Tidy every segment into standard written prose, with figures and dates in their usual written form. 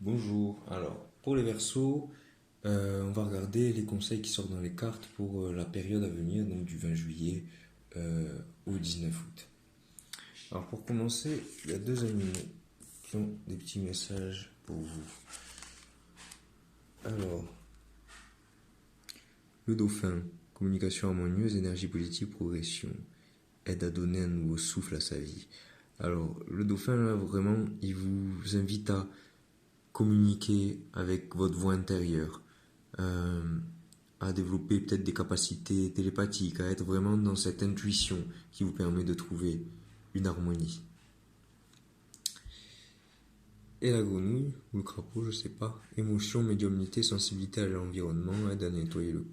Bonjour. Alors, pour les Verseaux, on va regarder les conseils qui sortent dans les cartes pour la période à venir, donc du 20 juillet au 19 août. Alors, pour commencer, il y a deux animaux qui ont des petits messages pour vous. Alors, le dauphin, communication harmonieuse, énergie positive, progression, aide à donner un nouveau souffle à sa vie. Alors, le dauphin, là, vraiment, il vous invite à communiquer avec votre voix intérieure, euh, à développer peut-être des capacités télépathiques, à être vraiment dans cette intuition qui vous permet de trouver une harmonie. Et la grenouille, ou le crapaud, je sais pas, émotion, médiumnité, sensibilité à l'environnement, aide à nettoyer le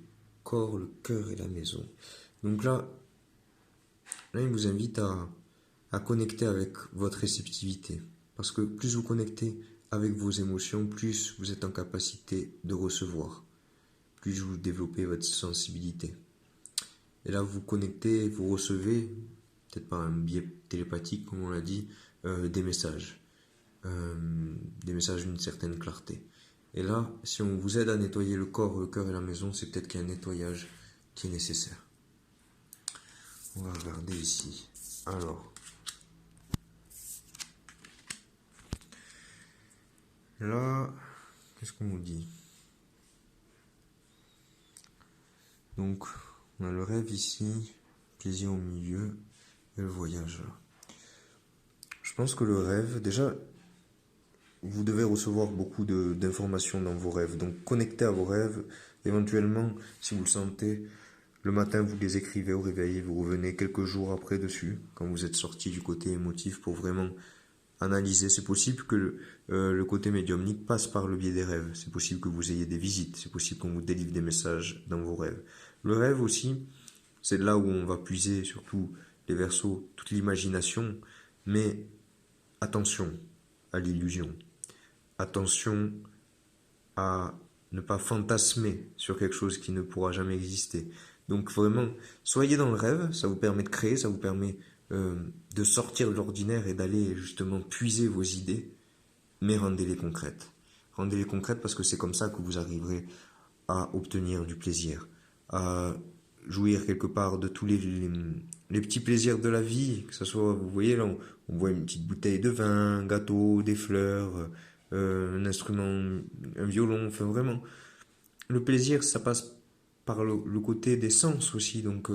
corps, le cœur et la maison. Donc là il vous invite à connecter avec votre réceptivité. Parce que plus vous connectez avec vos émotions, plus vous êtes en capacité de recevoir, plus vous développez votre sensibilité. Et là, vous connectez, vous recevez, peut-être par un biais télépathique, comme on l'a dit, des messages. Des messages d'une certaine clarté. Et là, si on vous aide à nettoyer le corps, le cœur et la maison, c'est peut-être qu'il y a un nettoyage qui est nécessaire. On va regarder ici. Alors, là, qu'est-ce qu'on nous dit? Donc, on a le rêve ici, plaisir au milieu, et le voyage là. Je pense que le rêve, déjà, vous devez recevoir beaucoup d'informations dans vos rêves. Donc, connectez à vos rêves. Éventuellement, si vous le sentez, le matin, vous les écrivez au réveil, vous revenez quelques jours après dessus, quand vous êtes sorti du côté émotif pour vraiment analyser. C'est possible que le côté médiumnique passe par le biais des rêves. C'est possible que vous ayez des visites. C'est possible qu'on vous délivre des messages dans vos rêves. Le rêve aussi, c'est là où on va puiser surtout les Verseaux, toute l'imagination. Mais attention à l'illusion. Attention à ne pas fantasmer sur quelque chose qui ne pourra jamais exister. Donc vraiment, soyez dans le rêve, ça vous permet de créer, ça vous permet de sortir de l'ordinaire et d'aller justement puiser vos idées, mais rendez-les concrètes. Rendez-les concrètes parce que c'est comme ça que vous arriverez à obtenir du plaisir, à jouir quelque part de tous les petits plaisirs de la vie, que ce soit, vous voyez là, on voit une petite bouteille de vin, un gâteau, des fleurs, un instrument, un violon, enfin vraiment, le plaisir, ça passe par le côté des sens aussi, donc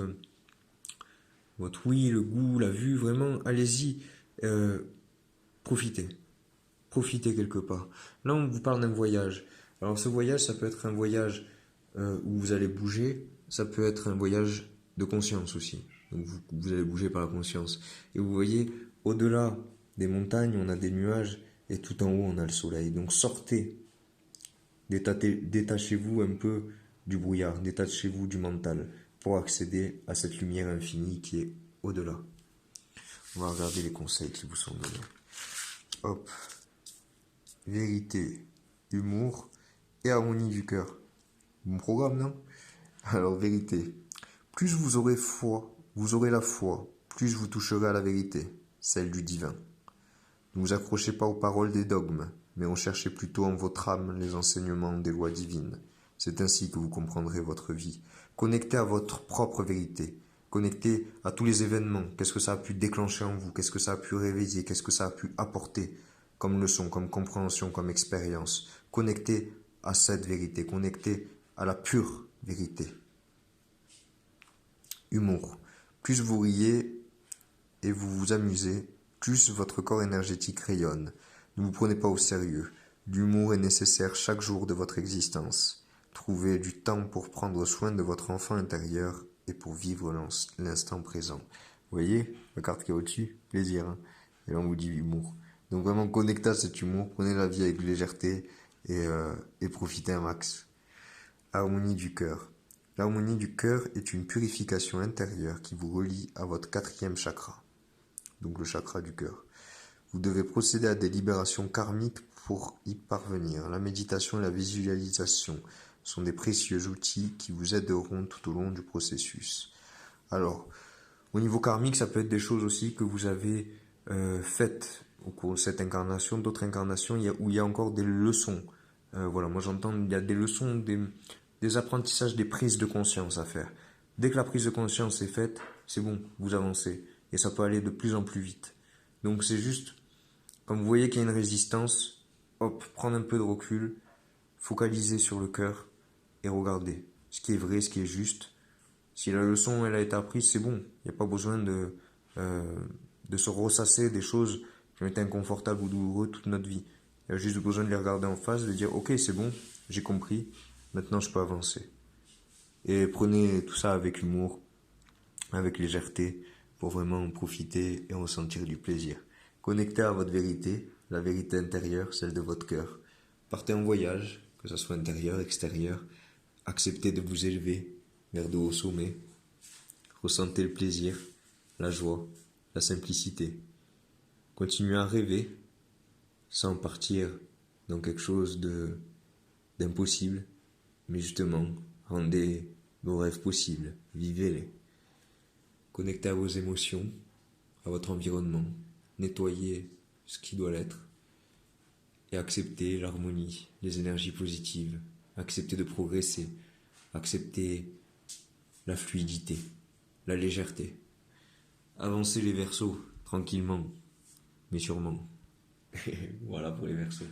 votre ouïe, le goût, la vue, vraiment, allez-y, euh, profitez, profitez quelque part. Là, on vous parle d'un voyage. Alors ce voyage, ça peut être un voyage où vous allez bouger, ça peut être un voyage de conscience aussi. Donc vous allez bouger par la conscience. Et vous voyez, au-delà des montagnes, on a des nuages, et tout en haut, on a le soleil. Donc sortez, détachez-vous un peu du brouillard, détachez-vous du mental pour accéder à cette lumière infinie qui est au-delà. On va regarder les conseils qui vous sont donnés. Hop, vérité, humour et harmonie du cœur. Bon programme, non? Alors, vérité. Plus vous aurez foi, vous aurez la foi, plus vous toucherez à la vérité, celle du divin. Ne vous accrochez pas aux paroles des dogmes, mais recherchez plutôt en votre âme les enseignements des lois divines. C'est ainsi que vous comprendrez votre vie. Connectez à votre propre vérité. Connectez à tous les événements. Qu'est-ce que ça a pu déclencher en vous? Qu'est-ce que ça a pu réveiller? Qu'est-ce que ça a pu apporter comme leçon, comme compréhension, comme expérience? Connectez à cette vérité. Connectez à la pure vérité. Humour. Plus vous riez et vous vous amusez, plus votre corps énergétique rayonne. Ne vous prenez pas au sérieux. L'humour est nécessaire chaque jour de votre existence. Trouvez du temps pour prendre soin de votre enfant intérieur et pour vivre l'instant présent. Vous voyez la carte qui est au-dessus? Plaisir. Hein, et là on vous dit humour. Donc vraiment connectez à cet humour, prenez la vie avec légèreté et profitez un max. Harmonie du cœur. L'harmonie du cœur est une purification intérieure qui vous relie à votre quatrième chakra, donc le chakra du cœur. Vous devez procéder à des libérations karmiques pour y parvenir. La méditation et la visualisation sont des précieux outils qui vous aideront tout au long du processus. Alors, au niveau karmique, ça peut être des choses aussi que vous avez faites au cours de cette incarnation, d'autres incarnations où il y a encore des leçons. Voilà, moi j'entends, il y a des leçons, des apprentissages, des prises de conscience à faire. Dès que la prise de conscience est faite, c'est bon, vous avancez. Et ça peut aller de plus en plus vite. Donc c'est juste, quand vous voyez qu'il y a une résistance, hop, prendre un peu de recul, focaliser sur le cœur et regarder ce qui est vrai, ce qui est juste. Si la leçon elle a été apprise, c'est bon. Il n'y a pas besoin euh, de se ressasser des choses qui ont été inconfortables ou douloureuses toute notre vie. Il y a juste besoin de les regarder en face, de dire ok c'est bon, j'ai compris, maintenant je peux avancer. Et prenez tout ça avec humour, avec légèreté, pour vraiment en profiter et ressentir du plaisir. Connectez à votre vérité, la vérité intérieure, celle de votre cœur. Partez en voyage, que ce soit intérieur, extérieur. Acceptez de vous élever vers de hauts sommets. Ressentez le plaisir, la joie, la simplicité. Continuez à rêver sans partir dans quelque chose d'impossible, mais justement, rendez vos rêves possibles, vivez-les. Connectez à vos émotions, à votre environnement, nettoyez ce qui doit l'être et acceptez l'harmonie, les énergies positives, acceptez de progresser, acceptez la fluidité, la légèreté. Avancez les Verseaux, tranquillement, mais sûrement. Voilà pour les Verseaux.